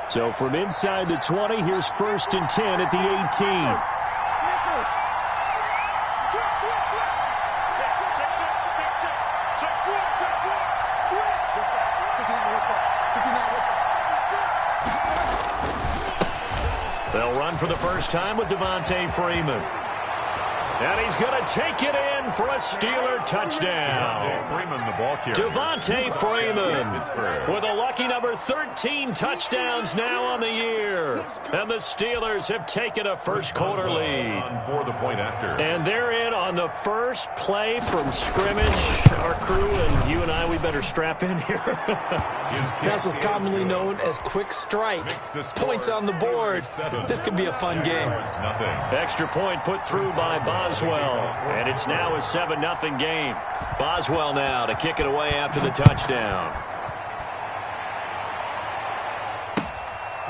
So from inside the 20, here's 1st and 10 at the 18. They'll run for the first time with Devontae Freeman. And he's going to take it in for a Steeler touchdown. Devontae Freeman with a lucky number 13 touchdowns now on the year. And the Steelers have taken a first-quarter lead. And they're in on the first play from scrimmage. Our crew and you and I, we better strap in here. That's what's commonly known as quick strike. Points on the board. This could be a fun game. Extra point put through by Boswell. And it's now a 7-0 game. Boswell now to kick it away after the touchdown.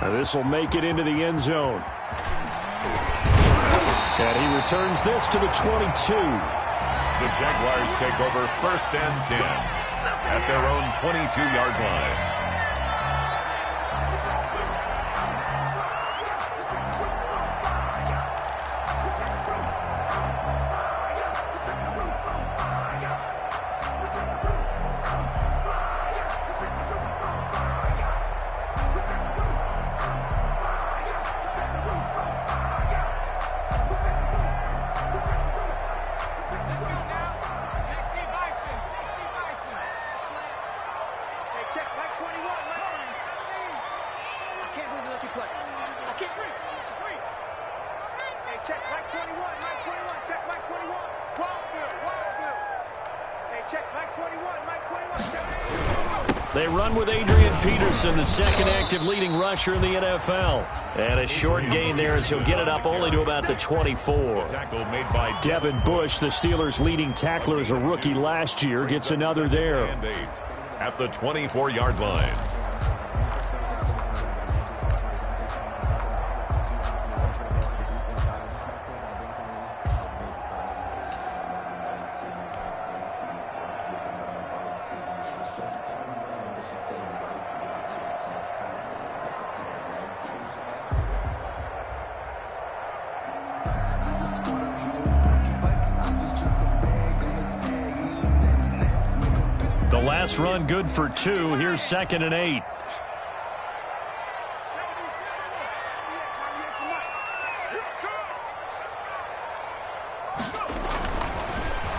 Now this will make it into the end zone. And he returns this to the 22. The Jaguars take over 1st and 10 at their own 22-yard line. They run with Adrian Peterson, the second active leading rusher in the NFL. And a short gain there as he'll get it up only to about the 24. Tackle made by Devin Bush, the Steelers' leading tackler as a rookie last year, gets another there. At the 24-yard line. Last run good for 2. Here's 2nd and 8.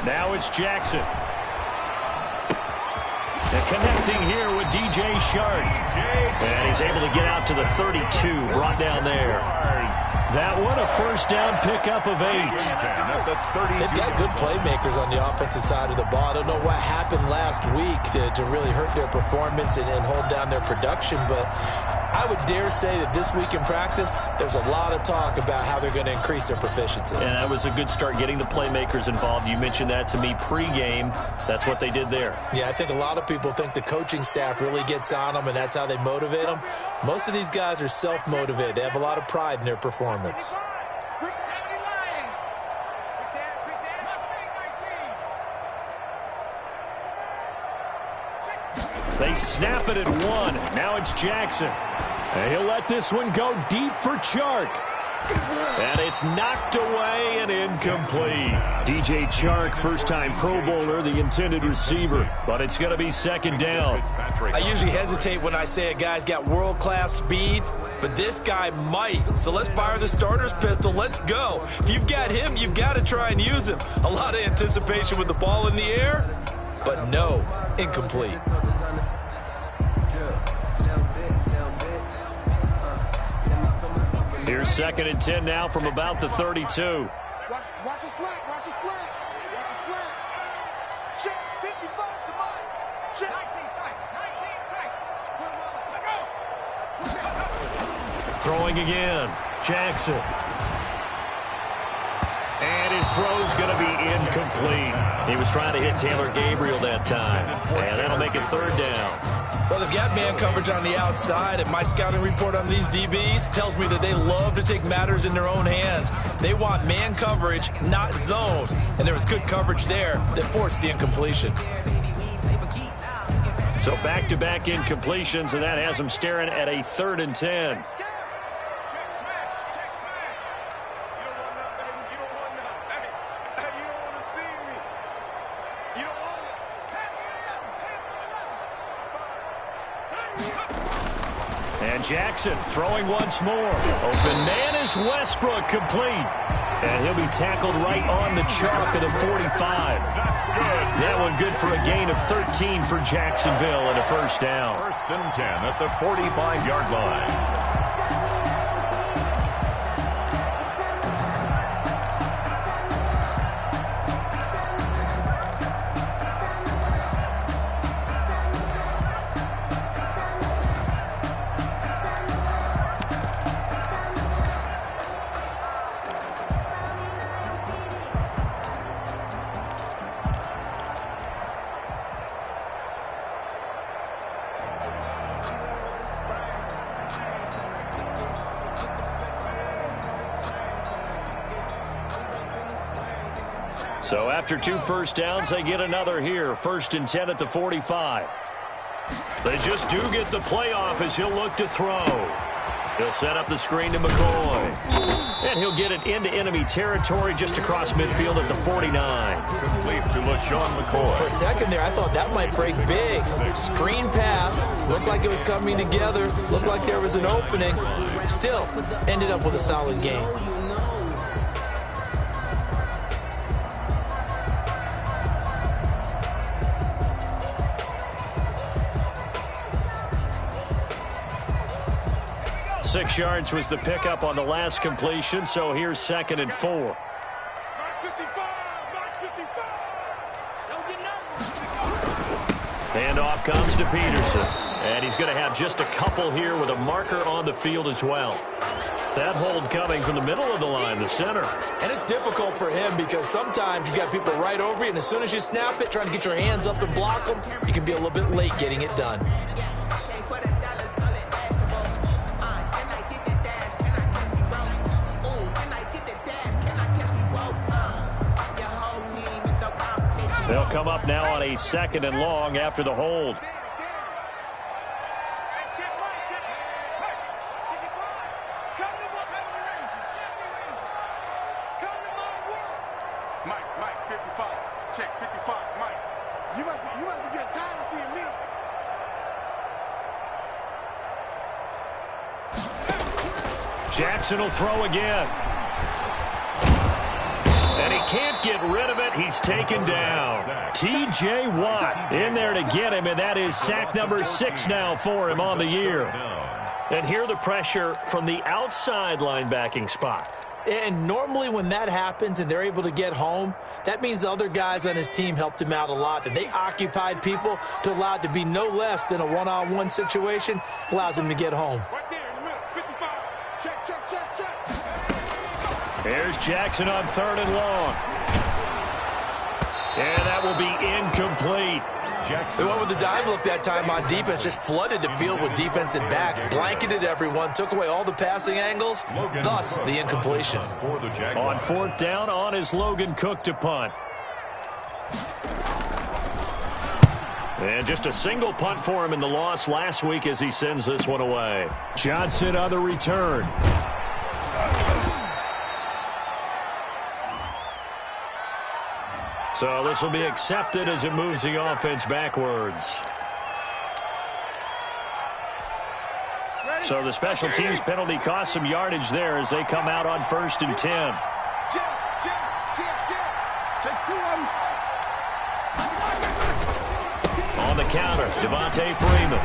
Now it's Jackson. And connecting here with DJ Shark. And he's able to get out to the 32, brought down there. That one a first down pickup of 8. They've got good playmakers on the offensive side of the ball. I don't know what happened last week to really hurt their performance and hold down their production, but I would dare say that this week in practice, there's a lot of talk about how they're going to increase their proficiency. And that was a good start getting the playmakers involved. You mentioned that to me pregame. That's what they did there. Yeah, I think a lot of people think the coaching staff really gets on them, and that's how they motivate them. Most of these guys are self-motivated. They have a lot of pride in their performance. They snap it at 1. Now it's Jackson. And he'll let this one go deep for Chark. And it's knocked away and incomplete. DJ Chark, first-time Pro Bowler, the intended receiver. But it's going to be 2nd down. I usually hesitate when I say a guy's got world-class speed, but this guy might. So let's fire the starter's pistol. Let's go. If you've got him, you've got to try and use him. A lot of anticipation with the ball in the air, but no, incomplete. Here's 2nd and 10 now from about the 32. Watch the slant, watch the slant, watch the slant. Check, 55, come on. Check. 19 tight, 19 tight. Let go. Throwing again. Jackson. And his throw's going to be incomplete. He was trying to hit Taylor Gabriel that time. And that'll make it 3rd down. Well, they've got man coverage on the outside, and my scouting report on these DBs tells me that they love to take matters in their own hands. They want man coverage, not zone. And there was good coverage there that forced the incompletion. So back-to-back incompletions, and that has them staring at a 3rd and 10. And Jackson throwing once more. Open man is Westbrook, complete. And he'll be tackled right on the chalk of the 45. That's good. That one good for a gain of 13 for Jacksonville and a first down. 1st and 10 at the 45-yard line. So after 2 first downs, they get another here. 1st and 10 at the 45. They just do get the playoff as he'll look to throw. He'll set up the screen to McCoy. And he'll get it into enemy territory just across midfield at the 49. Complete to LaShawn McCoy. For a second there, I thought that might break big. Screen pass. Looked like it was coming together. Looked like there was an opening. Still, ended up with a solid game. Six yards was the pickup on the last completion, so here's 2nd and 4. Handoff comes to Peterson. And he's going to have just a couple here with a marker on the field as well. That hold coming from the middle of the line, the center. And it's difficult for him because sometimes you got people right over you, and as soon as you snap it, trying to get your hands up and block them, you can be a little bit late getting it done. They'll come up now on a 2nd and long after the hold. Mike, 55. Check, 55. Mike, you must be getting tired of seeing me. Jackson will throw again. And he can't get rid of it. He's taken down. T.J. Watt in there to get him, and that is sack number 6 now for him on the year. And here the pressure from the outside linebacking spot. And normally when that happens and they're able to get home, that means the other guys on his team helped him out a lot. That they occupied people to allow it to be no less than a one-on-one situation, allows him to get home. Right there in the middle, 55. Check. Here's Jackson on 3rd and long. And that will be incomplete. They went with the dive look that time on defense, just flooded the field with defensive backs, blanketed everyone, took away all the passing angles, thus the incompletion. On 4th down, on is Logan Cook to punt. And just a single punt for him in the loss last week as he sends this one away. Johnson on the return. So this will be accepted as it moves the offense backwards. So the special teams penalty cost some yardage there as they come out on 1st and 10. On the counter, Devontae Freeman.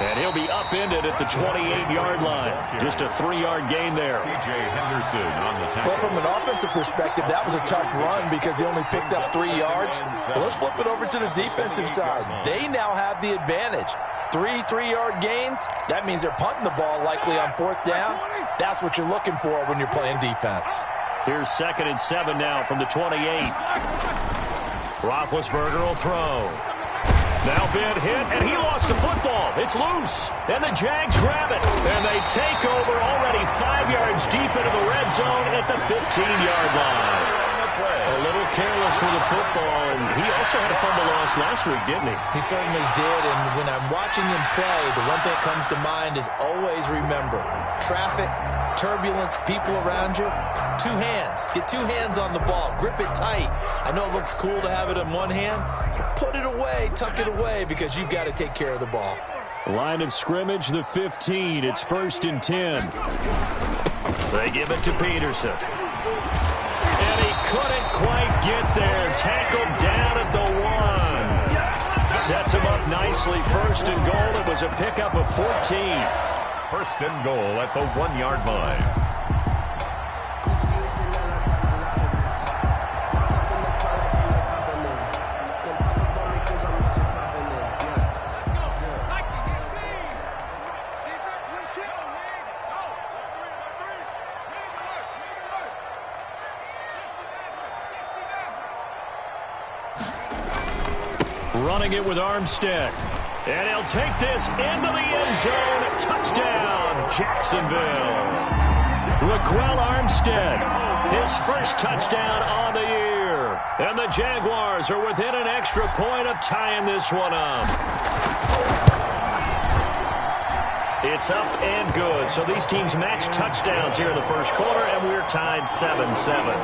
And he'll be upended at the 28-yard line. Just a 3-yard gain there. C.J. Henderson on the tackle. Well, from an offensive perspective, that was a tough run because he only picked up 3 yards. Well, let's flip it over to the defensive side. They now have the advantage. 3 3-yard gains, that means they're punting the ball likely on 4th down. That's what you're looking for when you're playing defense. Here's 2nd and 7 now from the 28. Roethlisberger will throw. Now been hit, and he lost the football. It's loose, and the Jags grab it. And they take over already 5 yards deep into the red zone at the 15-yard line. A little careless with the football, and he also had a fumble loss last week, didn't he? He certainly did, and when I'm watching him play, the one thing that comes to mind is always remember, traffic, turbulence, people around you, 2 hands. Get 2 hands on the ball. Grip it tight. I know it looks cool to have it in one hand, but put it away, tuck it away, because you've got to take care of the ball. Line of scrimmage, the 15. It's 1st and 10. They give it to Peterson. And he couldn't quite get there. Tackled down at the 1. Sets him up nicely. 1st and goal. It was a pickup of 14. 1st and goal at the 1-yard line. Running it with Armstead. And he'll take this into the end zone. Touchdown, Jacksonville. Raquel Armstead, his first touchdown on the year. And the Jaguars are within an extra point of tying this one up. It's up and good. So these teams match touchdowns here in the first quarter, and we're tied 7-7. 7.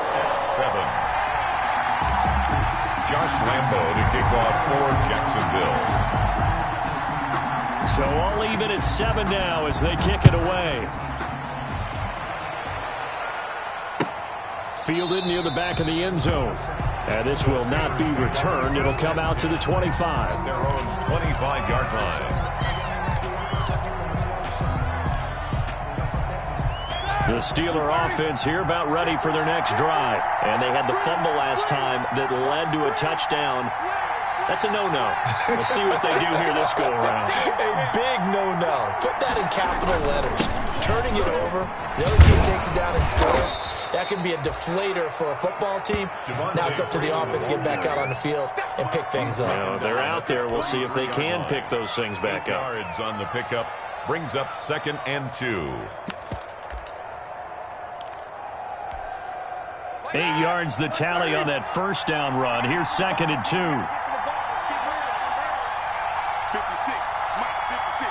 Josh Lambo to kick off for Jacksonville. So all even at 7 now as they kick it away. Fielded near the back of the end zone. And this will not be returned. It'll come out to the 25. Their own 25-yard line. The Steeler offense here about ready for their next drive. And they had the fumble last time that led to a touchdown. That's a no-no. We'll see what they do here this go-around. A big no-no. Put that in capital letters. Turning it over, the other team takes it down and scores. That can be a deflator for a football team. Now it's up to the offense to get back out on the field and pick things up. Well, they're out there. We'll see if they can pick those things back up. Yards on the pickup brings up 2nd and 2. 8 yards the tally on that first down run. Here's 2nd and 2. 56. Mike, 56.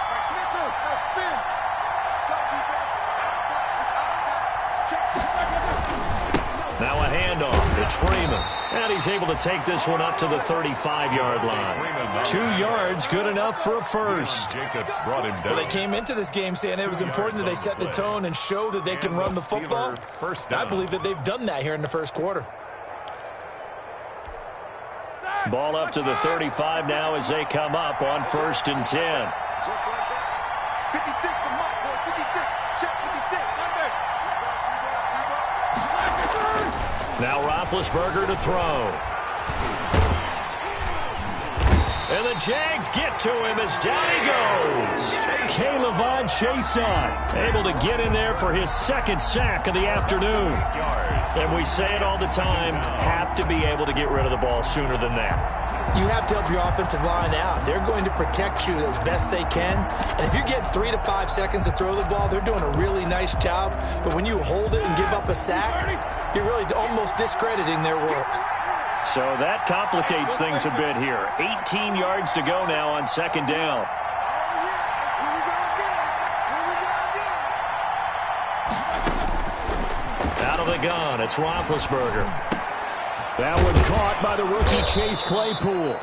Stop defense. Now a handoff. It's Freeman. And he's able to take this one up to the 35-yard line. 2 yards, good enough for a first. Jacobs brought him down. Well, they came into this game saying it was important that they set the tone and show that they can run the football. I believe that they've done that here in the first quarter. Ball up to the 35 now as they come up on 1st and 10. Just like that. 56 to Mike, boy. 56. Check 56. Now Roethlisberger to throw. And the Jags get to him as down he goes. K'Lavon Chaisson able to get in there for his 2nd sack of the afternoon. And we say it all the time, have to be able to get rid of the ball sooner than that. You have to help your offensive line out. They're going to protect you as best they can. And if you get 3 to 5 seconds to throw the ball, they're doing a really nice job. But when you hold it and give up a sack, you're really almost discrediting their work. So that complicates things a bit here. 18 yards to go now on 2nd down. Out of the gun, it's Roethlisberger. That one caught by the rookie Chase Claypool.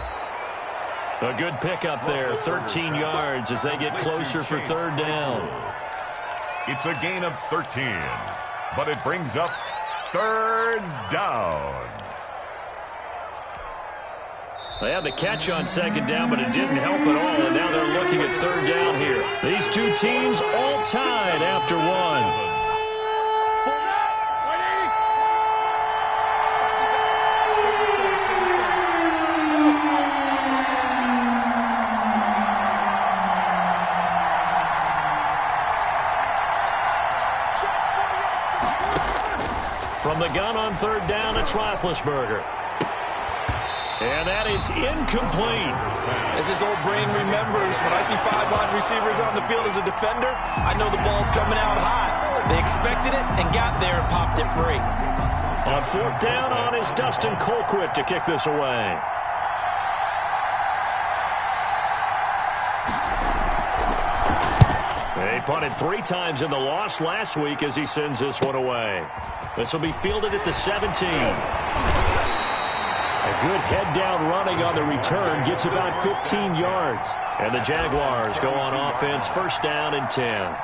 A good pickup there, 13 yards as they get closer for 3rd down. It's a gain of 13, but it brings up 3rd down. They had the catch on 2nd down, but it didn't help at all, and now they're looking at 3rd down here. These two teams all tied after one. From the gun on 3rd down, it's Roethlisberger. And that is incomplete. As his old brain remembers, when I see 5 wide receivers on the field as a defender, I know the ball's coming out high. They expected it and got there and popped it free. On fourth down on is Dustin Colquitt to kick this away. They punted 3 times in the loss last week as he sends this one away. This will be fielded at the 17. A good head-down running on the return gets about 15 yards. And the Jaguars go on offense, first down and 10.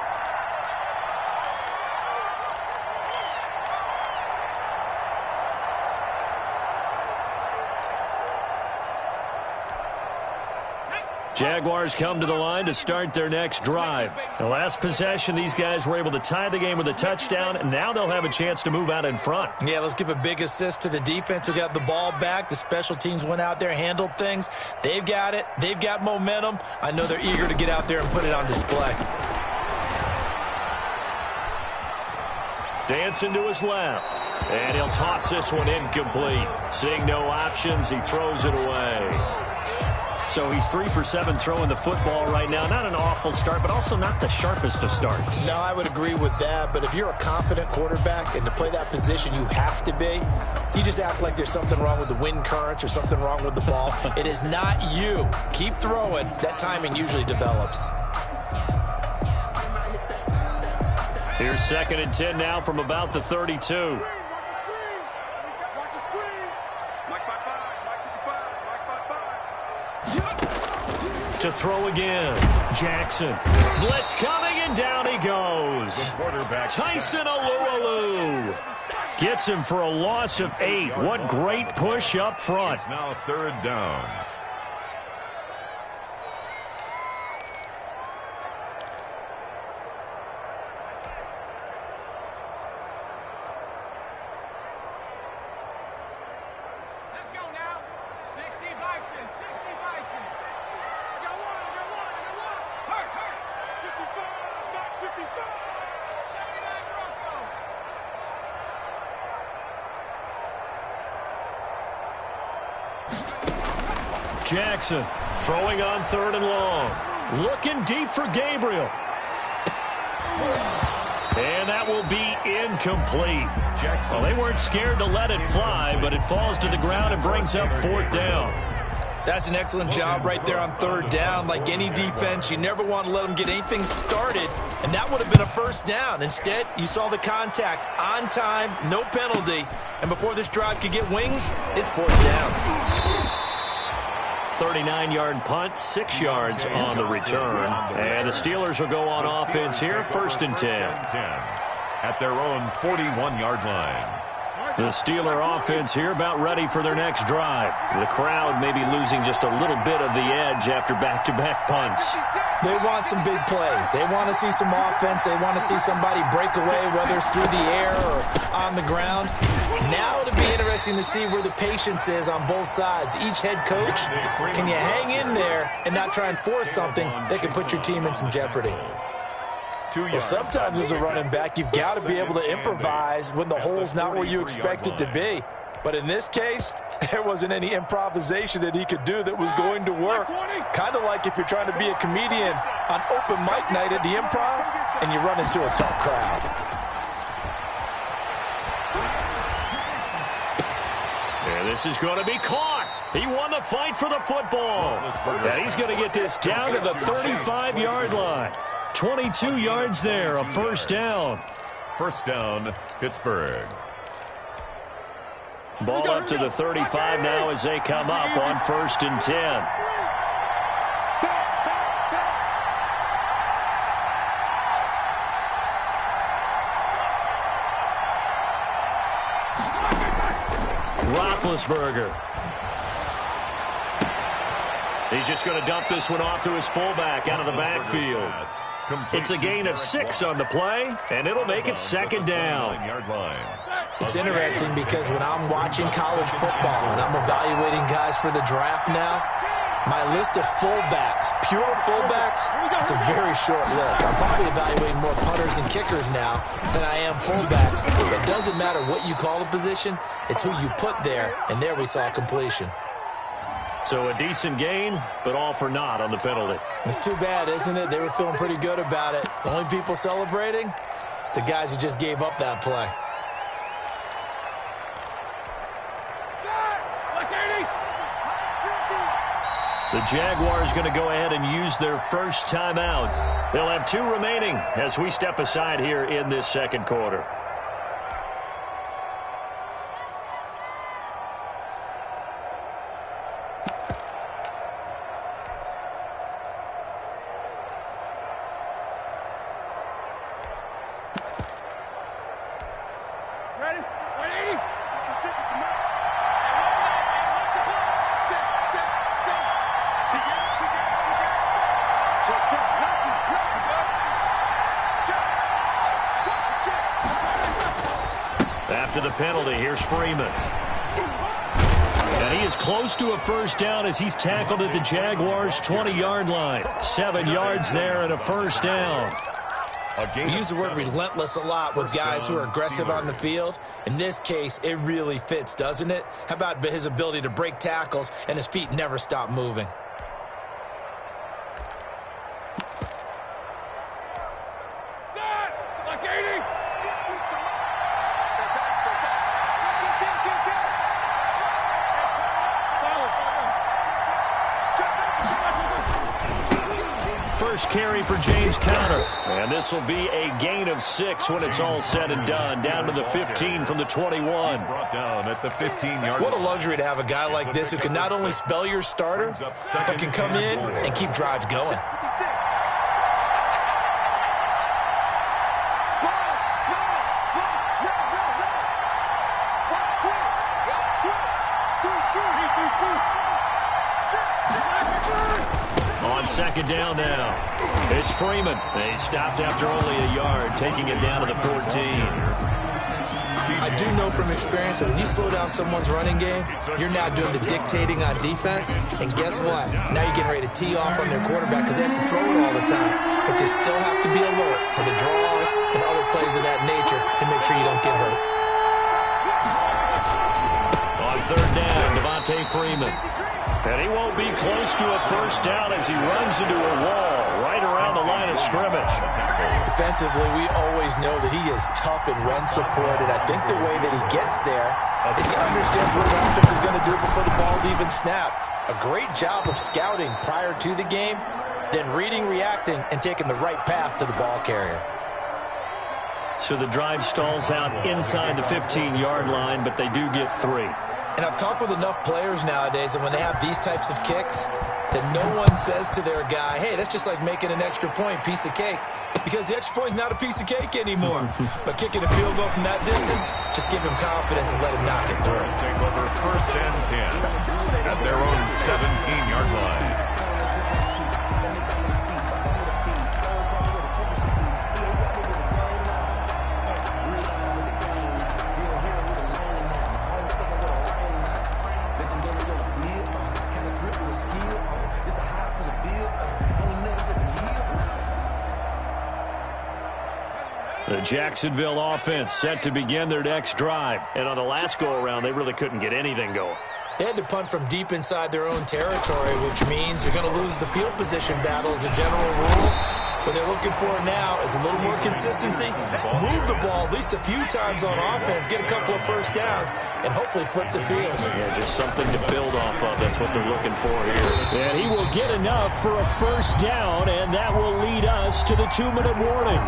Jaguars come to the line to start their next drive. The last possession, these guys were able to tie the game with a touchdown, and now they'll have a chance to move out in front. Yeah, let's give a big assist to the defense who got the ball back. The special teams went out there, handled things. They've got it. They've got momentum. I know they're eager to get out there and put it on display. Dancing to his left, and he'll toss this one incomplete. Seeing no options, he throws it away. So he's 3 for 7 throwing the football right now. Not an awful start, but also not the sharpest of starts. No, I would agree with that. But if you're a confident quarterback and to play that position, you have to be. You just act like there's something wrong with the wind currents or something wrong with the ball. It is not you. Keep throwing. That timing usually develops. Here's 2nd and 10 now from about the 32. To throw again. Jackson. Blitz coming, and down he goes. Tyson Alualu gets him for a loss of 8. What great push up front. It's now 3rd down. Let's go now. 60 Bison, 60 Bison. I got one. 55, not 55. 79 Bronco. Jackson throwing on 3rd and long. Looking deep for Gabriel. And that will be incomplete. Well, they weren't scared to let it fly, but it falls to the ground and brings up 4th down. That's an excellent job right there on 3rd down. Like any defense, you never want to let them get anything started, and that would have been a 1st down. Instead, you saw the contact on time, no penalty, and before this drive could get wings, it's 4th down. 39-yard punt, 6 yards on the return. And the Steelers will go on offense here, 1st and 10. At their own 41-yard line. The Steeler offense here about ready for their next drive. The crowd may be losing just a little bit of the edge after back-to-back punts. They want some big plays. They want to see some offense. They want to see somebody break away, whether it's through the air or on the ground. Now it'll be interesting to see where the patience is on both sides. Each head coach, can you hang in there and not try and force something that could put your team in some jeopardy? Well, sometimes as a running back, you've got to be able to improvise when the hole's not where you expect it to be. But in this case, there wasn't any improvisation that he could do that was going to work. Kind of like if you're trying to be a comedian on open mic night at the Improv and you run into a tough crowd. And this is going to be caught. He won the fight for the football. And he's going to get this down to the 35-yard line. 22 yards there, a 1st down. 1st down, Pittsburgh. Ball up to the 35 now as they come up on 1st and 10. Roethlisberger. He's just going to dump this one off to his fullback out of the backfield. It's a gain of 6 on the play, and it'll make it 2nd down. It's interesting because when I'm watching college football and I'm evaluating guys for the draft now, my list of fullbacks, pure fullbacks, it's a very short list. I'm probably evaluating more punters and kickers now than I am fullbacks. It doesn't matter what you call a position, it's who you put there, and there we saw completion. So a decent gain, but all for naught on the penalty. It's too bad, isn't it? They were feeling pretty good about it. The only people celebrating, the guys who just gave up that play. The Jaguars going to go ahead and use their first timeout. They'll have 2 remaining as we step aside here in this second quarter. Ready? 180. After the penalty, here's Freeman. And he is close to a first down as he's tackled at the Jaguars' 20-yard line. 7 yards there and a first down. We use the word relentless a lot with guys who are aggressive on the field. In this case, it really fits, doesn't it? How about his ability to break tackles and his feet never stop moving? Like 80. First carry for James Conner. And this will be a gain of 6 when it's all said and done. Down to the 15 from the 21. Brought down at the 15-yard line. What a luxury to have a guy like this who can not only spell your starter, but can come in and keep drives going. On second down now, it's Freeman. They stopped after only a yard, taking it down to the 14. I do know from experience that when you slow down someone's running game, you're now doing the dictating on defense. And guess what? Now you're getting ready to tee off on their quarterback because they have to throw it all the time. But you still have to be alert for the draws and other plays of that nature to make sure you don't get hurt. On third down, Devontae Freeman. And he won't be close to a first down as he runs into a wall right around the line of scrimmage. Defensively, we always know that he is tough and run support, and I think the way that he gets there is he understands what the offense is going to do before the ball's even snapped. A great job of scouting prior to the game, then reading, reacting, and taking the right path to the ball carrier. So the drive stalls out inside the 15-yard line, but they do get 3. And I've talked with enough players nowadays, and when they have these types of kicks, that no one says to their guy, hey, that's just like making an extra point, piece of cake. Because the extra point is not a piece of cake anymore. But kicking a field goal from that distance, just give him confidence and let him knock it through. Take over first and 10 at their own 17-yard line. The Jacksonville offense set to begin their next drive. And on the last go-around, they really couldn't get anything going. They had to punt from deep inside their own territory, which means they're going to lose the field position battle as a general rule. What they're looking for now is a little more consistency, move the ball at least a few times on offense, get a couple of first downs, and hopefully flip the field. Yeah, just something to build off of. That's what they're looking for here. And he will get enough for a first down, and that will lead us to the 2-minute warning.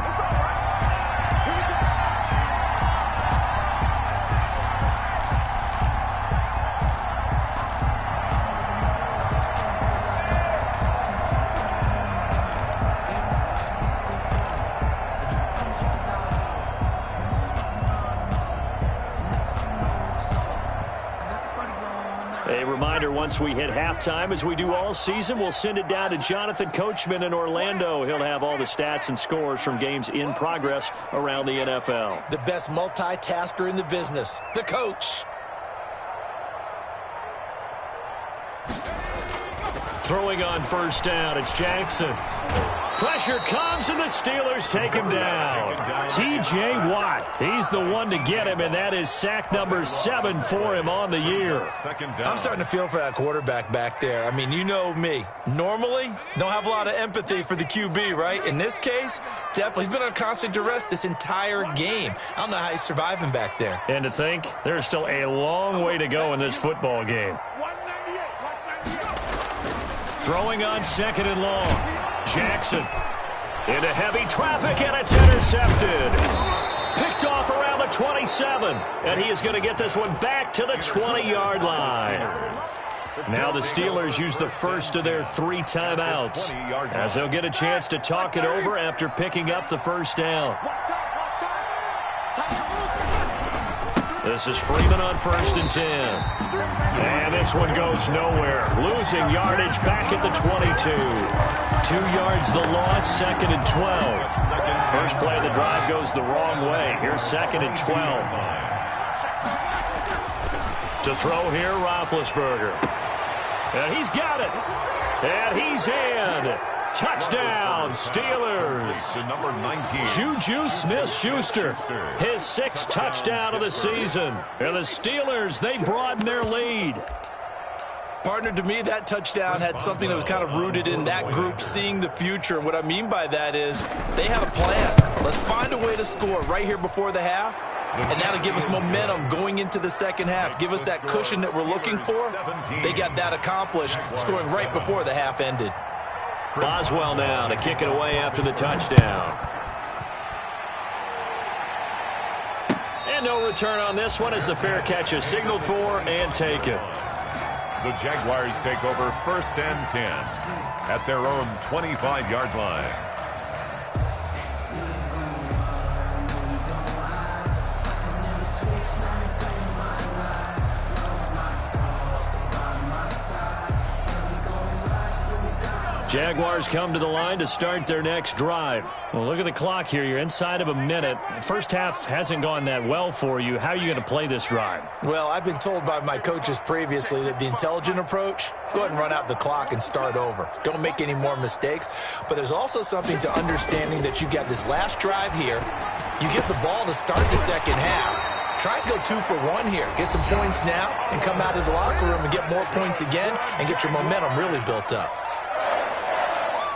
A reminder, once we hit halftime, as we do all season, we'll send it down to Jonathan Coachman in Orlando. He'll have all the stats and scores from games in progress around the NFL. The best multitasker in the business, the coach. Throwing on first down, it's Jackson. Pressure comes, and the Steelers take him down. T.J. Watt, he's the one to get him, and that is sack number 7 for him on the year. I'm starting to feel for that quarterback back there. I mean, you know me. Normally, don't have a lot of empathy for the QB, right? In this case, definitely. He's been on constant duress this entire game. I don't know how he's surviving back there. And to think, there's still a long way to go in this football game. 198. Watch 98. Throwing on second and long. Jackson into heavy traffic, and it's intercepted. Picked off around the 27, and he is going to get this one back to the 20-yard line. Now the Steelers use the first of their 3 timeouts, as they'll get a chance to talk it over after picking up the first down. This is Freeman on 1st and 10. And this one goes nowhere. Losing yardage back at the 22. 2 yards the loss, 2nd and 12. First play of the drive goes the wrong way. Here's 2nd and 12. To throw here, Roethlisberger. And he's got it. And he's in. Touchdown, Steelers. To number 19. Juju Smith-Schuster, his 6th touchdown of the season. And the Steelers, they broaden their lead. Partner, to me, that touchdown had something that was kind of rooted in that group seeing the future. And what I mean by that is they had a plan. Let's find a way to score right here before the half. And that'll give us momentum going into the second half. Give us that cushion that we're looking for. They got that accomplished, scoring right before the half ended. Boswell now to kick it away after the touchdown. And no return on this one as the fair catch is signaled for and taken. The Jaguars take over 1st and 10 at their own 25-yard line. Jaguars come to the line to start their next drive. Well, look at the clock here. You're inside of a minute. First half hasn't gone that well for you. How are you going to play this drive? Well, I've been told by my coaches previously that the intelligent approach, go ahead and run out the clock and start over. Don't make any more mistakes. But there's also something to understanding that you've got this last drive here. You get the ball to start the second half. Try and go 2 for 1 here. Get some points now and come out of the locker room and get more points again and get your momentum really built up.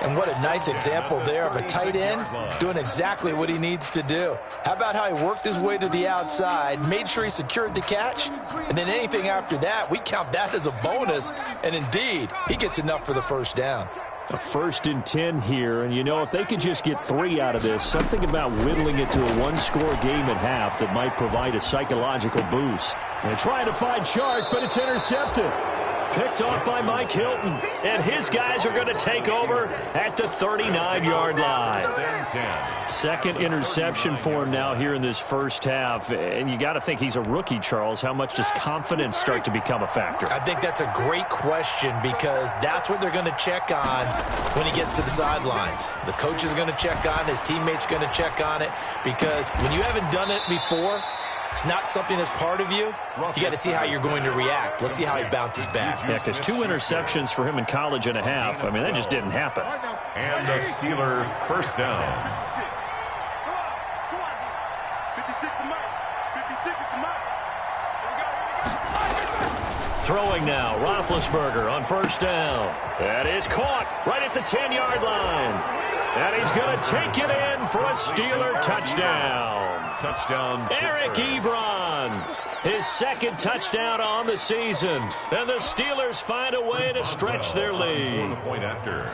And what a nice example there of a tight end doing exactly what he needs to do. How about how he worked his way to the outside, made sure he secured the catch, and then anything after that, we count that as a bonus. And indeed, he gets enough for the first down. A 1st and 10 here, and you know, if they could just get 3 out of this, something about whittling it to a 1-score game at half that might provide a psychological boost. They're trying to find Chark, but it's intercepted. Picked off by Mike Hilton, and his guys are going to take over at the 39-yard line. 2nd interception for him now here in this first half, and you got to think he's a rookie, Charles. How much does confidence start to become a factor? I think that's a great question because that's what they're going to check on when he gets to the sidelines. The coach is going to check on, his teammates going to check on it, because when you haven't done it before, it's not something that's part of you. You got to see how you're going to react. Let's see how he bounces back. Yeah, because 2 interceptions for him in college and a half. I mean, that just didn't happen. And a Steeler first down. 56 to Mike. 56 to Mike. Throwing now, Roethlisberger on 1st down. That is caught right at the 10-yard line. And he's going to take it in for a Steeler touchdown. Touchdown. Eric Ebron, his 2nd touchdown on the season. And the Steelers find a way to stretch their lead. The point after.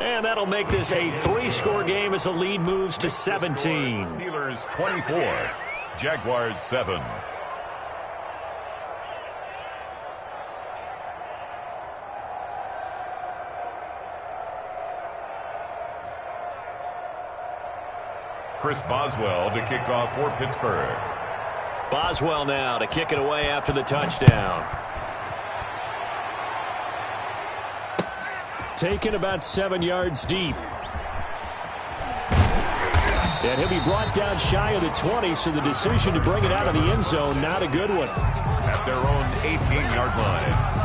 And that'll make this a 3-score game as the lead moves to 17. Steelers 24, Jaguars 7. Chris Boswell to kick off for Pittsburgh. Boswell now to kick it away after the touchdown. Taken about 7 yards deep. And he'll be brought down shy of the 20, so the decision to bring it out of the end zone, not a good one. At their own 18-yard line.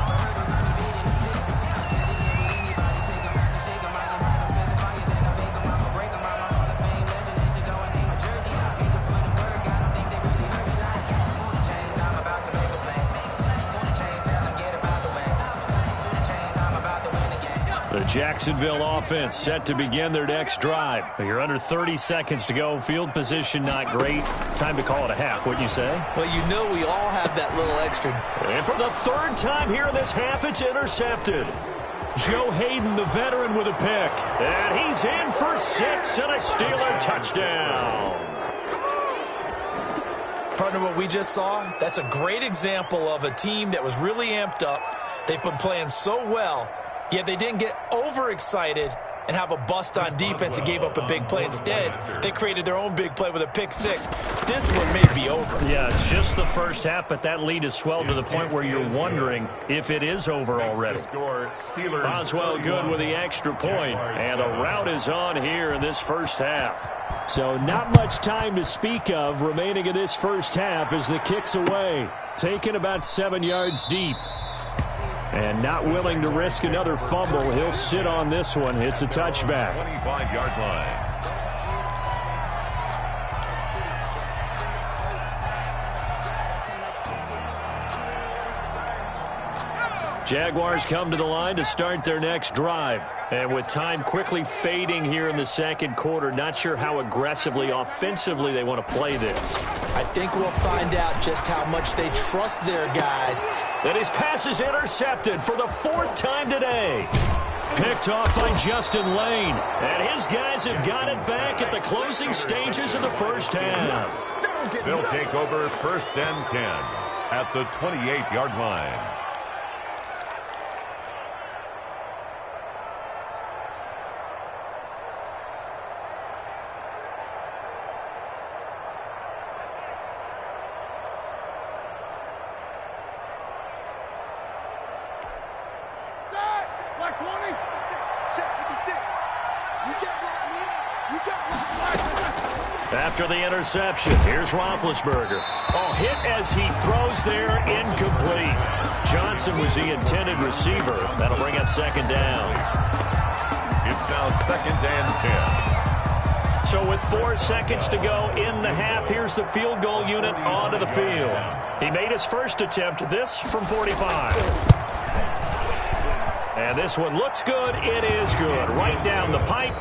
The Jacksonville offense set to begin their next drive. You're under 30 seconds to go. Field position not great. Time to call it a half, wouldn't you say? Well, you know we all have that little extra. And for the third time here in this half, it's intercepted. Joe Hayden, the veteran, with a pick. And he's in for 6 and a Steeler touchdown. Partner, what we just saw, that's a great example of a team that was really amped up. They've been playing so well, yet they didn't get overexcited and have a bust on defense and gave up a big play. Instead, they created their own big play with a pick 6. This one may be over. Yeah, it's just the first half, but that lead has swelled to the point where you're wondering if it is over already. Boswell good with the extra point, and the route is on here in this first half. So not much time to speak of remaining in this first half as the kick's away. Taken about 7 yards deep. And not willing to risk another fumble. He'll sit on this one. It's a touchback. 25-yard line. Jaguars come to the line to start their next drive. And with time quickly fading here in the second quarter, not sure how aggressively, offensively they want to play this. I think we'll find out just how much they trust their guys. And his pass is intercepted for the 4th time today. Picked off by Justin Lane. And his guys have got it back at the closing stages of the first half. They'll take over 1st and 10 at the 28-yard line. After the interception, here's Roethlisberger. Oh, hit as he throws there, incomplete. Johnson was the intended receiver. That'll bring up 2nd down. It's now 2nd and 10. So with 4 seconds to go in the half, here's the field goal unit onto the field. He made his first attempt, this from 45. And this one looks good. It is good. Right down the pipe.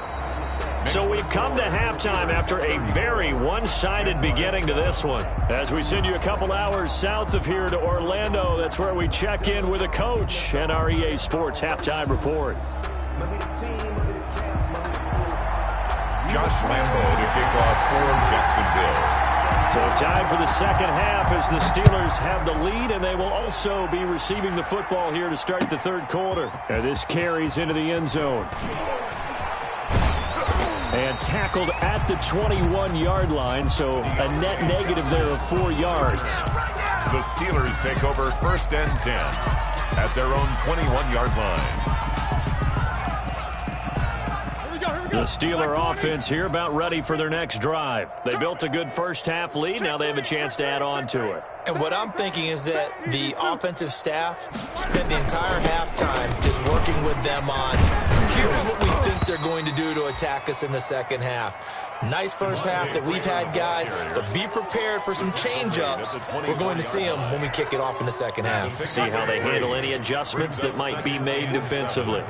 So we've come to halftime after a very one-sided beginning to this one. As we send you a couple hours south of here to Orlando, that's where we check in with a coach and our EA Sports halftime report. Josh Lambo to kick off for Jacksonville. So time for the second half as the Steelers have the lead, and they will also be receiving the football here to start the third quarter. And this carries into the end zone. And tackled at the 21-yard line, so a net negative there of 4 yards. The Steelers take over 1st and 10 at their own 21-yard line. The Steeler offense here about ready for their next drive. They built a good first half lead. Now they have a chance to add on to it. And what I'm thinking is that the offensive staff spent the entire halftime just working with them on, here's what we think they're going to do to attack us in the second half. Nice first half that we've had, guys, but be prepared for some change-ups. We're going to see them when we kick it off in the second half. See how they handle any adjustments that might be made defensively.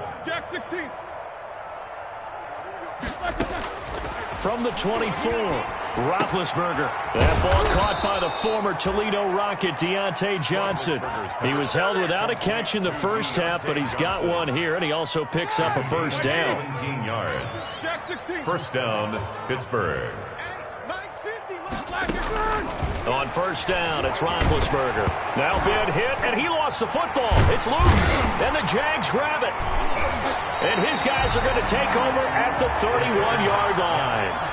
From the 24, Roethlisberger. That ball caught by the former Toledo Rocket, Deontay Johnson. He was held without a catch in the first half, but he's got one here, and he also picks up a first down. 17 yards. First down, Pittsburgh. On first down, it's Roethlisberger. Now been hit, and he lost the football. It's loose, and the Jags grab it. And his guys are going to take over at the 31-yard line.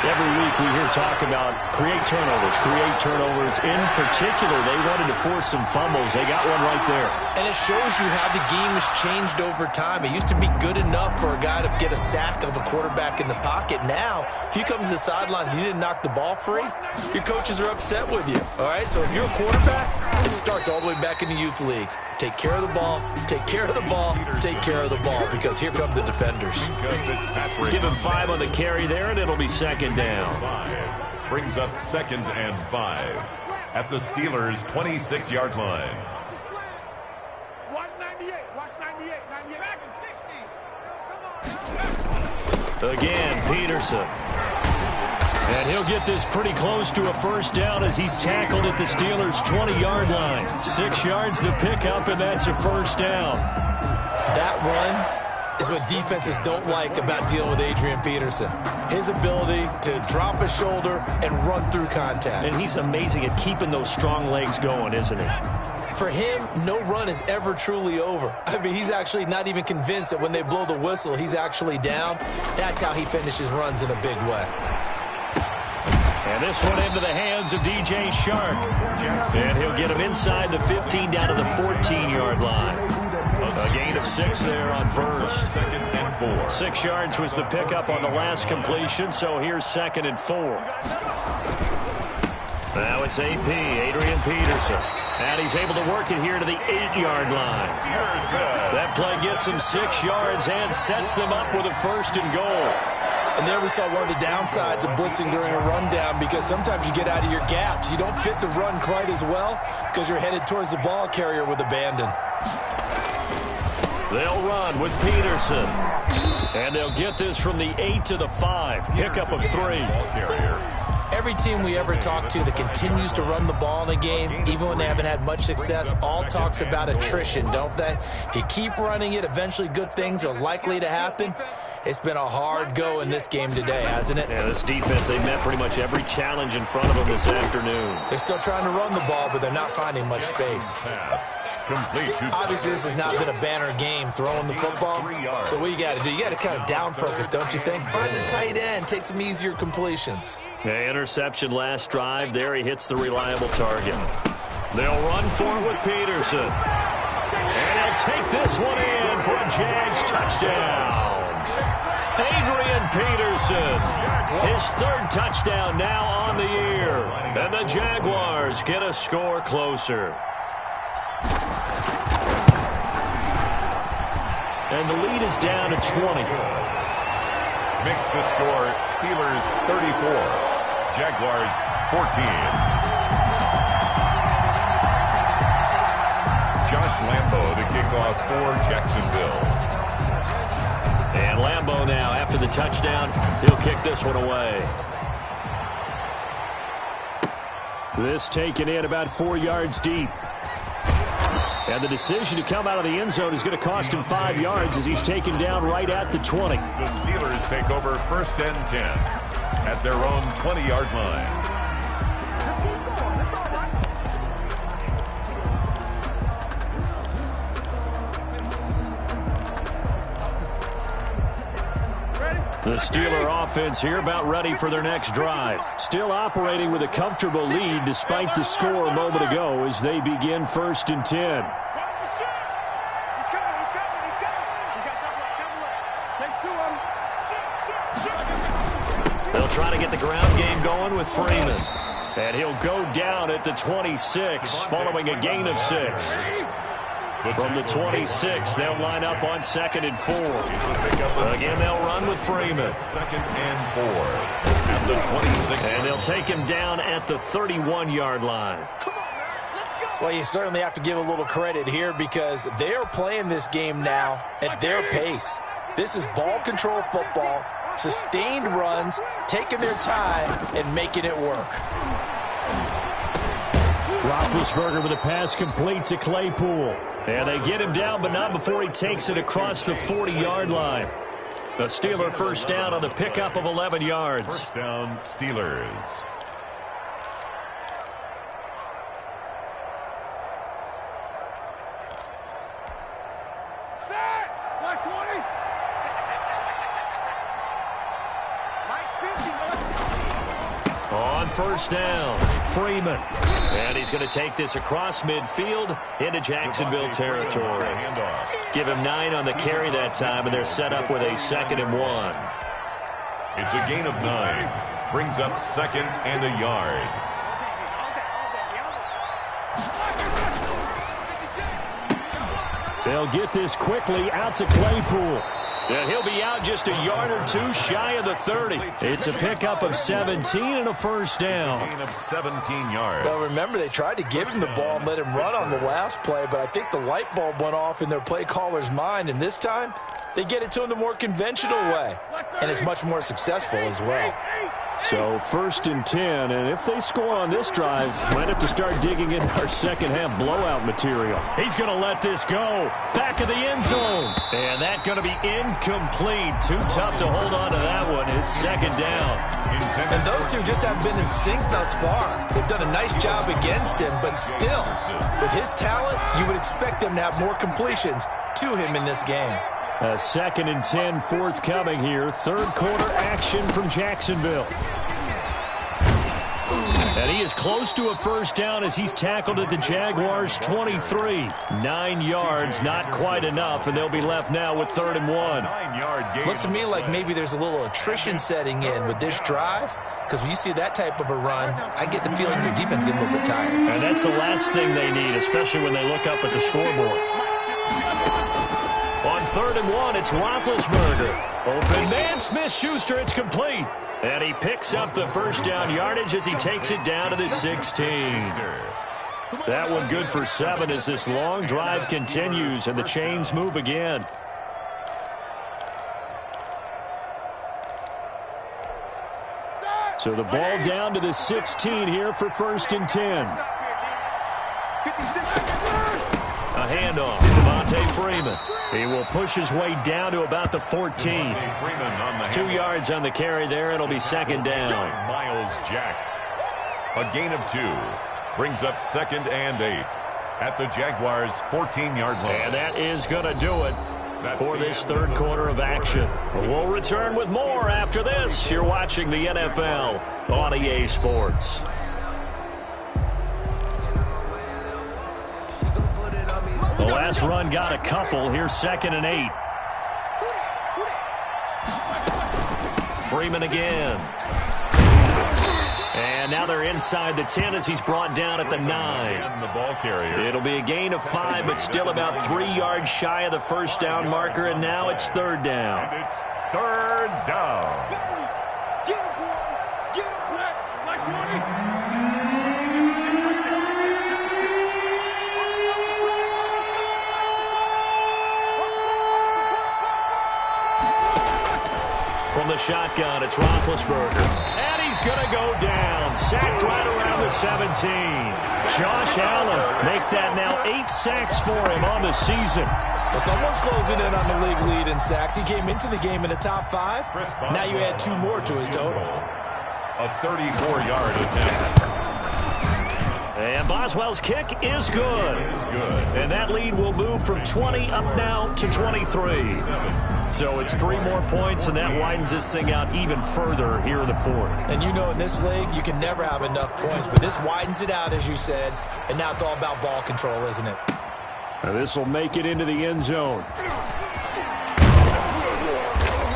Every week we hear talk about create turnovers. In particular, they wanted to force some fumbles. They got one right there. And it shows you how the game has changed over time. It used to be good enough for a guy to get a sack of a quarterback in the pocket. Now, if you come to the sidelines and you didn't knock the ball free, your coaches are upset with you. All right? So if you're a quarterback, it starts all the way back in the youth leagues. Take care of the ball, take care of the ball, take care of the ball, because here come the defenders. Give him 5 on the carry there, and it'll be second down. Brings up 2nd and 5 at the Steelers' 26-yard line. Watch 98. Watch 98. Again, Peterson. And he'll get this pretty close to a first down as he's tackled at the Steelers' 20-yard line. 6 yards the pickup, and that's a first down. That run is what defenses don't like about dealing with Adrian Peterson. His ability to drop a shoulder and run through contact. And he's amazing at keeping those strong legs going, isn't he? For him, no run is ever truly over. I mean, he's actually not even convinced that when they blow the whistle, he's actually down. That's how he finishes runs in a big way. And this one into the hands of DJ Shark. And he'll get him inside the 15 down to the 14-yard line. A gain of 6 there on first. 2nd and 4. 6 yards was the pickup on the last completion, so here's 2nd and 4. Now it's AP, Adrian Peterson. And he's able to work it here to the 8-yard line. That play gets him 6 yards and sets them up with a 1st and goal. And there we saw one of the downsides of blitzing during a rundown, because sometimes you get out of your gaps. You don't fit the run quite as well because you're headed towards the ball carrier with abandon. They'll run with Peterson. And they'll get this from the 8 to the 5. Pickup of 3. Every team we ever talk to that continues to run the ball in a game, even when they haven't had much success, all talks about attrition, don't they? If you keep running it, eventually good things are likely to happen. It's been a hard go in this game today, hasn't it? Yeah, this defense, they met pretty much every challenge in front of them this afternoon. They're still trying to run the ball, but they're not finding much space. Obviously, this has not been a banner game throwing the football. So what you got to do, you got to kind of down focus, don't you think? Find the tight end, take some easier completions. Yeah, interception last drive. There he hits the reliable target. They'll run for it with Peterson. And he'll take this one in for a Jags touchdown. Adrian Peterson, his 3rd touchdown now on the year. And the Jaguars get a score closer. And the lead is down to 20. Makes the score Steelers 34, Jaguars 14. Josh Lambo to kick off for Jacksonville. And Lambo now, after the touchdown, he'll kick this one away. This taken in about 4 yards deep. And the decision to come out of the end zone is going to cost him 5 yards as he's taken down right at the 20. The Steelers take over 1st and 10 at their own 20-yard line. The Steeler offense here about ready for their next drive. Still operating with a comfortable lead despite the score a moment ago as they begin 1st and 10. They'll try to get the ground game going with Freeman. And he'll go down at the 26 following a gain of 6. From the 26, they'll line up on 2nd and 4. Again, they'll run with Freeman. 2nd and 4 at the 26. And they'll take him down at the 31-yard line. Well, you certainly have to give a little credit here because they're playing this game now at their pace. This is ball control football, sustained runs, taking their time, and making it work. Roethlisberger with a pass complete to Claypool. And they get him down, but not before he takes it across the 40-yard line. The Steeler 1st down on the pickup of 11 yards. 1st down, Steelers. On 1st down, Freeman. And he's going to take this across midfield into Jacksonville territory. Give him 9 on the carry that time, and they're set up with a 2nd and 1. It's a gain of 9. Brings up 2nd and a yard. They'll get this quickly out to Claypool. And he'll be out just a yard or two shy of the 30. It's a pickup of 17 and a first down. Gain of 17 yards. Well, remember, they tried to give him the ball and let him run on the last play, but I think the light bulb went off in their play caller's mind, and this time they get it to him the more conventional way, and it's much more successful as well. So 1st and 10, and if they score on this drive, might have to start digging into our second-half blowout material. He's going to let this go. Back of the end zone. And that's going to be incomplete. Too tough to hold on to that one. It's 2nd down. And those two just have been in sync thus far. They've done a nice job against him, but still, with his talent, you would expect them to have more completions to him in this game. 2nd and 10 forthcoming here. 3rd quarter action from Jacksonville. And he is close to a first down as he's tackled at the Jaguars' 23. 9 yards, not quite enough, and they'll be left now with 3rd and 1. 9-yard gain. Looks to me like maybe there's a little attrition setting in with this drive, because when you see that type of a run, I get the feeling the defense getting a little bit tired. And that's the last thing they need, especially when they look up at the scoreboard. On 3rd and 1, it's Roethlisberger. Open man, Smith-Schuster, it's complete. And he picks up the first down yardage as he takes it down to the 16. That one good for 7 as this long drive continues and the chains move again. So the ball down to the 16 here for 1st and 10. A handoff, Devontae Freeman. He will push his way down to about the 14. 2 yards on the carry there. It'll be 2nd down. Miles Jack. A gain of 2. Brings up 2nd and 8. At the Jaguars' 14-yard line. And that is going to do it for this 3rd quarter of action. We'll return with more after this. You're watching the NFL on EA Sports. The last run got a couple. Here's 2nd and 8. Freeman again. And now they're inside the 10 as he's brought down at the 9. The ball carrier. It'll be a gain of 5, but still about 3 yards shy of the first down marker, and now it's 3rd down. And it's 3rd down. Get him, boy. Get him, like 20. From the shotgun, it's Roethlisberger. And he's going to go down. Sacked right around the 17. Josh Allen make that now 8 sacks for him on the season. Well, someone's closing in on the league lead in sacks. He came into the game in the top 5. Now you add 2 more to his total. A 34-yard attempt. And Boswell's kick is good. And that lead will move from 20 up now to 23. So it's 3 more points, and that widens this thing out even further here in the 4th. And you know in this league, you can never have enough points, but this widens it out, as you said, and now it's all about ball control, isn't it? And this will make it into the end zone.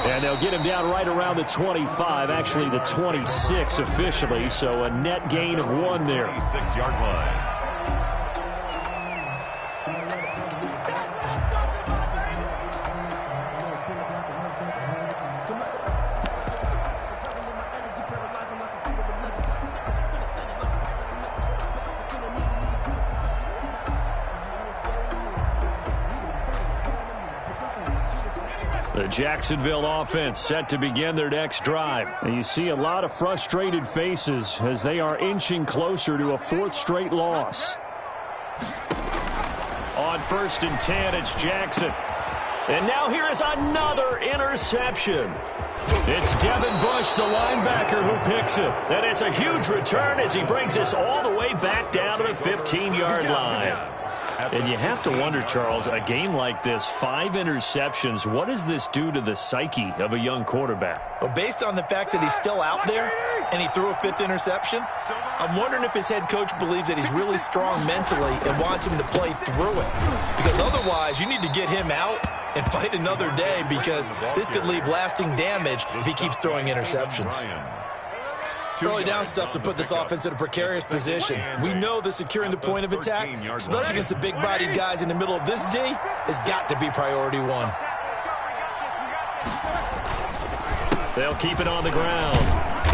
And they'll get him down right around the 25, actually the 26 officially, so a net gain of 1 there. 26-yard line. The Jacksonville offense set to begin their next drive. And you see a lot of frustrated faces as they are inching closer to a 4th straight loss. On 1st and 10, it's Jackson. And now here is another interception. It's Devin Bush, the linebacker, who picks it. And it's a huge return as he brings us all the way back down to the 15-yard line. And you have to wonder, Charles, a game like this, 5 interceptions, what does this do to the psyche of a young quarterback? Well, based on the fact that he's still out there and he threw a 5th interception, I'm wondering if his head coach believes that he's really strong mentally and wants him to play through it. Because otherwise, you need to get him out and fight another day, because this could leave lasting damage if he keeps throwing interceptions. Early down stuff to put this offense in a precarious position. We know that securing the point of attack, especially against the big-bodied guys in the middle of this D, has got to be priority one. They'll keep it on the ground.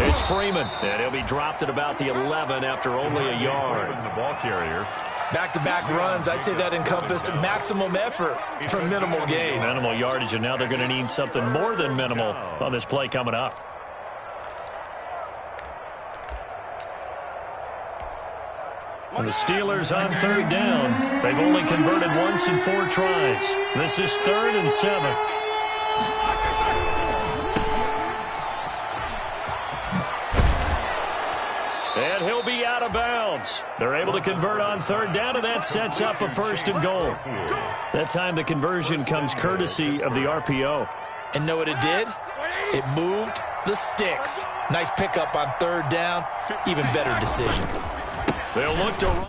It's Freeman, and he'll be dropped at about the 11 after only a yard. The ball carrier. Back-to-back runs, I'd say that encompassed maximum effort for minimal gain. Minimal yardage, and now they're going to need something more than minimal on this play coming up. And the Steelers on third down. They've only converted once in 4 tries. This is 3rd and 7. And he'll be out of bounds. They're able to convert on third down, and that sets up a 1st and goal. That time the conversion comes courtesy of the RPO. And know what it did? It moved the sticks. Nice pickup on third down. Even better decision. They'll look to run.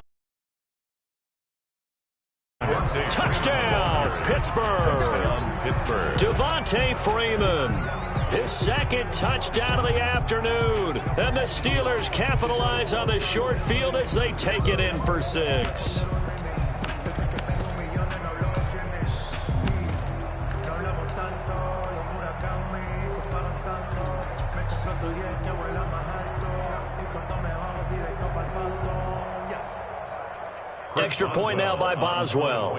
Touchdown, Pittsburgh. Devontae Freeman. His 2nd touchdown of the afternoon. And the Steelers capitalize on the short field as they take it in for 6. Extra point now by Boswell.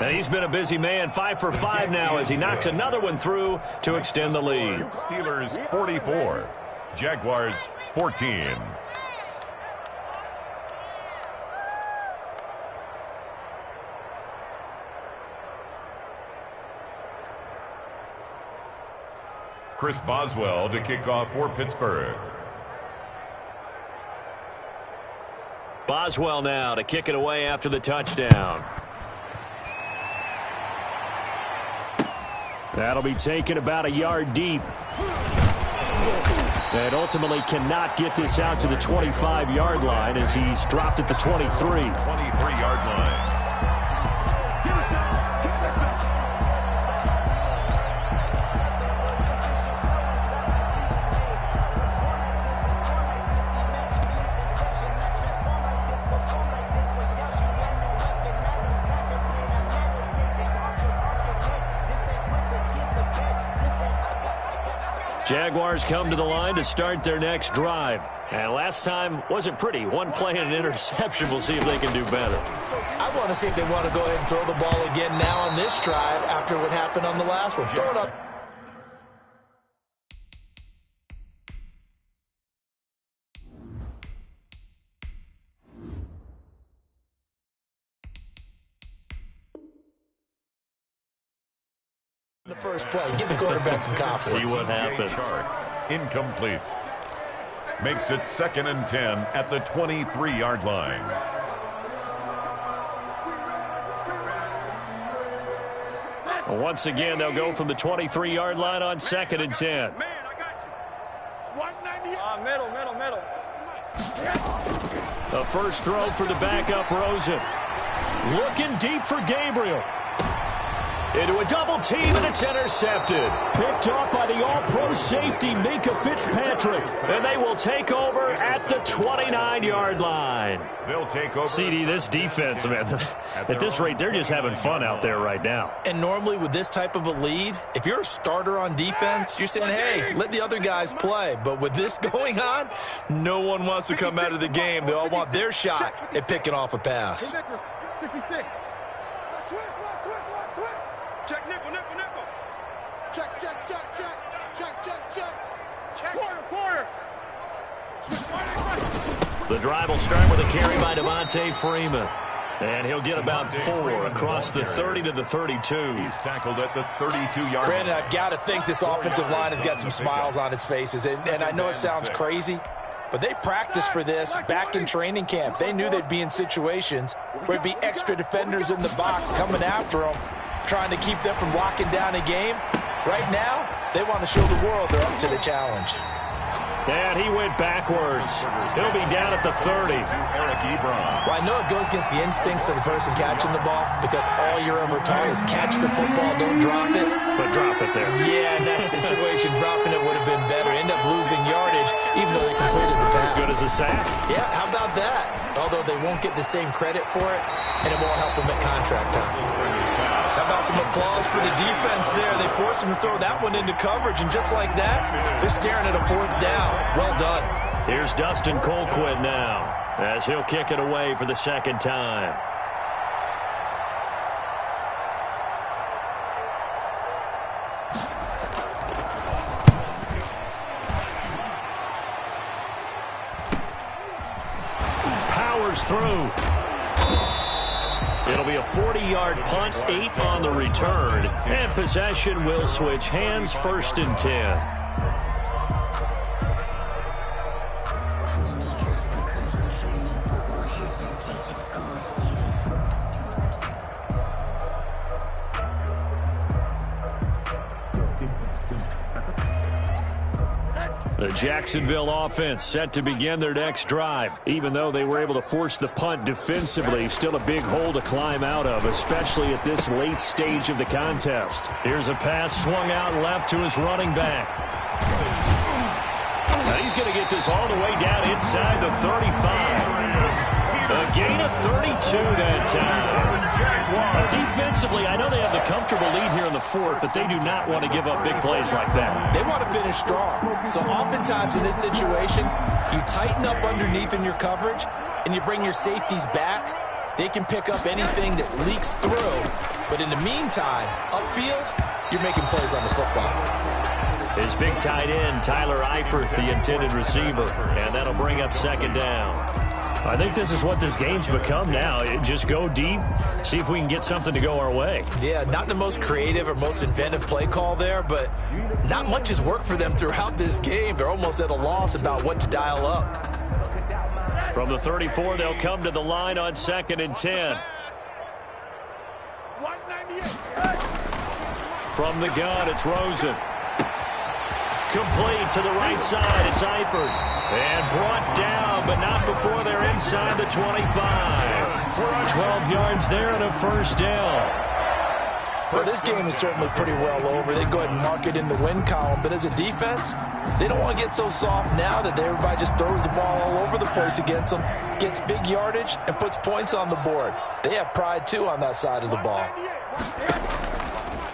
And he's been a busy man, 5 for 5 now as he knocks another one through to extend the lead. Steelers 44, Jaguars 14. Chris Boswell to kick off for Pittsburgh. Boswell now to kick it away after the touchdown. That'll be taken about a yard deep. And ultimately cannot get this out to the 25-yard line as he's dropped at the 23. 23-yard line. Jaguars come to the line to start their next drive. And last time wasn't pretty. One play and an interception. We'll see if they can do better. I want to see if they want to go ahead and throw the ball again now on this drive after what happened on the last one. Throw it up. The first play, give the quarterback some confidence. See what happens. Incomplete. Makes it 2nd and 10 at the 23-yard line. Once again, they'll go from the 23-yard line on 2nd and 10. Man, I got you. 190. Middle. A first throw for the backup, Rosen. Looking deep for Gabriel. Into a double team, and it's intercepted. Picked off by the all-pro safety, Minkah Fitzpatrick. And they will take over at the 29-yard line. They'll take over. CD, this defense, man, at this rate, they're just having fun out there right now. And normally with this type of a lead, if you're a starter on defense, you're saying, hey, let the other guys play. But with this going on, no one wants to come out of the game. They all want their shot at picking off a pass. 66. Check nickel. Check. Quarter. The drive will start with a carry by Devontae Freeman. And he'll get about 4 across the 30 to the 32. He's tackled at the 32-yard line. Brandon, I've got to think this offensive line has got some smiles on its faces. And I know it sounds crazy, but they practiced for this back in training camp. They knew they'd be in situations where it'd be extra defenders in the box coming after them, trying to keep them from locking down a game. Right now, they want to show the world they're up to the challenge. And he went backwards. He'll be down at the 30. Well, I know it goes against the instincts of the person catching the ball because all you're ever taught is catch the football, don't drop it. But drop it there. Yeah, in that situation, dropping it would have been better. End up losing yardage, even though they completed the pass. As good as a sack. Yeah, how about that? Although they won't get the same credit for it, and it won't help them at contract time. How about some applause for the defense there? They forced him to throw that one into coverage, and just like that, they're staring at a 4th down. Well done. Here's Dustin Colquitt now, as he'll kick it away for the 2nd time. Powers through. It'll be a 40-yard punt, 8 on the return, and possession will switch hands, 1st and 10. The Jacksonville offense set to begin their next drive. Even though they were able to force the punt defensively, still a big hole to climb out of, especially at this late stage of the contest. Here's a pass swung out left to his running back. Now he's going to get this all the way down inside the 35. A gain of 32 that time. Defensively, I know they have the comfortable lead here in the 4th, but they do not want to give up big plays like that. They want to finish strong. So oftentimes in this situation, you tighten up underneath in your coverage, and you bring your safeties back. They can pick up anything that leaks through. But in the meantime, upfield, you're making plays on the football. His big tight end, Tyler Eifert, the intended receiver, and that'll bring up 2nd down. I think this is what this game's become now. Just go deep, see if we can get something to go our way. Yeah, not the most creative or most inventive play call there, but not much has worked for them throughout this game. They're almost at a loss about what to dial up. From the 34, they'll come to the line on 2nd and 10. From the gun, it's Rosen. Complete to the right side. It's Eifert. And brought down, but not before they're inside the 25. 12 yards there and a 1st down. Well, this game is certainly pretty well over. They go ahead and mark it in the win column. But as a defense, they don't want to get so soft now that everybody just throws the ball all over the place against them, gets big yardage, and puts points on the board. They have pride, too, on that side of the ball.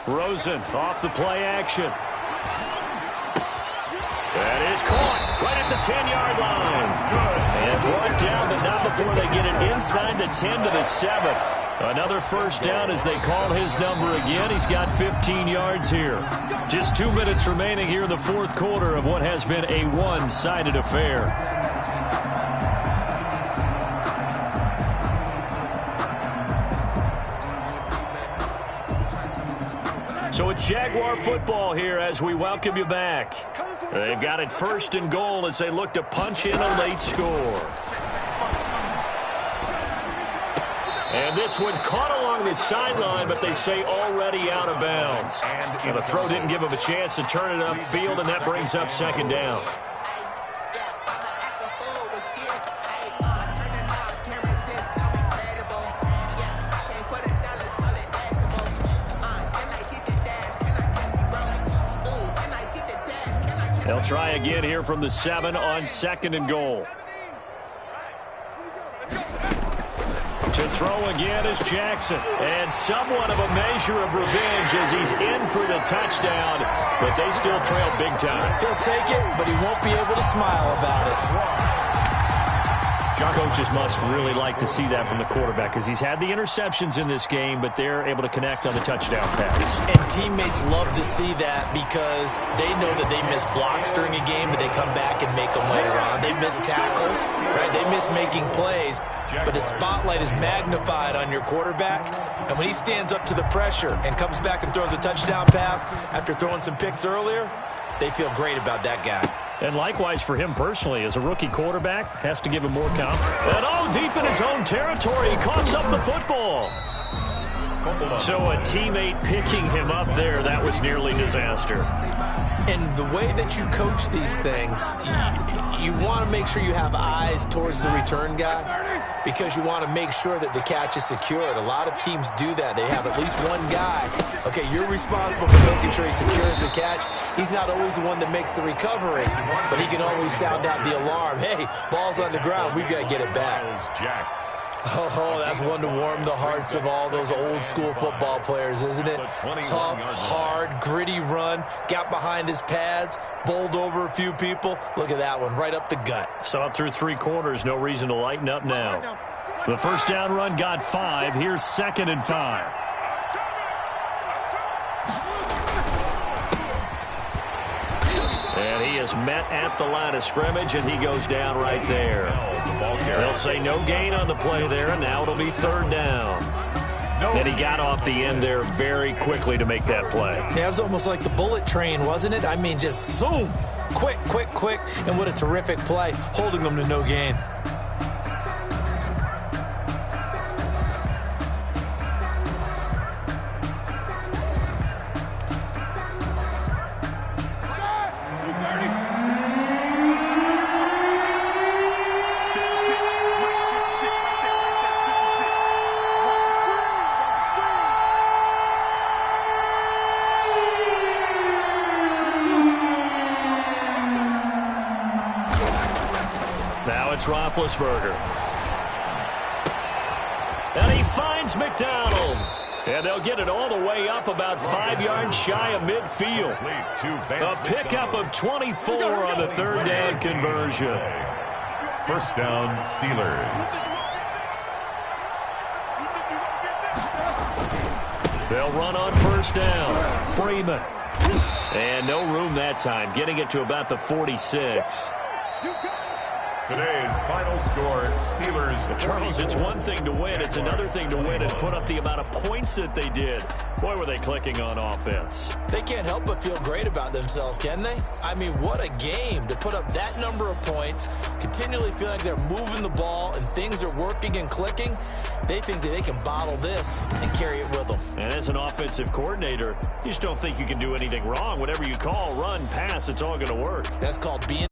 Rosen off the play action. That is caught right at the 10-yard line. And brought down, but not before they get it inside the 10 to the 7. Another 1st down as they call his number again. He's got 15 yards here. Just 2 minutes remaining here in the 4th quarter of what has been a one-sided affair. So it's Jaguar football here as we welcome you back. They've got it 1st and goal as they look to punch in a late score. And this one caught along the sideline, but they say already out of bounds. And the throw didn't give him a chance to turn it upfield, and that brings up 2nd down. They'll try again here from the 7 on 2nd and goal. To throw again is Jackson. And somewhat of a measure of revenge as he's in for the touchdown. But they still trail big time. He'll take it, but he won't be able to smile about it. Coaches must really like to see that from the quarterback because he's had the interceptions in this game, but they're able to connect on the touchdown pass. And teammates love to see that because they know that they miss blocks during a game, but they come back and make them later on. They miss tackles, right? They miss making plays, but the spotlight is magnified on your quarterback. And when he stands up to the pressure and comes back and throws a touchdown pass after throwing some picks earlier, they feel great about that guy. And likewise for him personally, as a rookie quarterback, has to give him more confidence. And all deep in his own territory, he coughs up the football. So a teammate picking him up there, that was nearly disaster. And the way that you coach these things, you want to make sure you have eyes towards the return guy because you want to make sure that the catch is secured. A lot of teams do that. They have at least one guy. Okay, you're responsible for making sure he secures the catch. He's not always the one that makes the recovery, but he can always sound out the alarm. Hey, ball's on the ground. We've got to get it back. Oh, that's one to warm the hearts of all those old school football players, isn't it? Tough, hard, gritty run, got behind his pads, bowled over a few people. Look at that one, right up the gut. So up through 3 quarters, no reason to lighten up now. The first down run got 5. Here's 2nd and 5. And he is met at the line of scrimmage, and he goes down right there. They'll say no gain on the play there, and now it'll be 3rd down. And he got off the end there very quickly to make that play. Yeah, it was almost like the bullet train, wasn't it? I mean, just zoom, quick, quick, quick, and what a terrific play, holding them to no gain. Now it's Roethlisberger. And he finds McDonald. And they'll get it all the way up about 5 yards shy of midfield. A pickup of 24 on the 3rd down conversion. First down, Steelers. They'll run on 1st down. Freeman. And no room that time, getting it to about the 46. Today's final score, Steelers. Charles, it's one thing to win. It's another thing to win and put up the amount of points that they did. Boy, were they clicking on offense. They can't help but feel great about themselves, can they? I mean, what a game to put up that number of points, continually feel like they're moving the ball and things are working and clicking. They think that they can bottle this and carry it with them. And as an offensive coordinator, you just don't think you can do anything wrong. Whatever you call, run, pass, it's all going to work. That's called being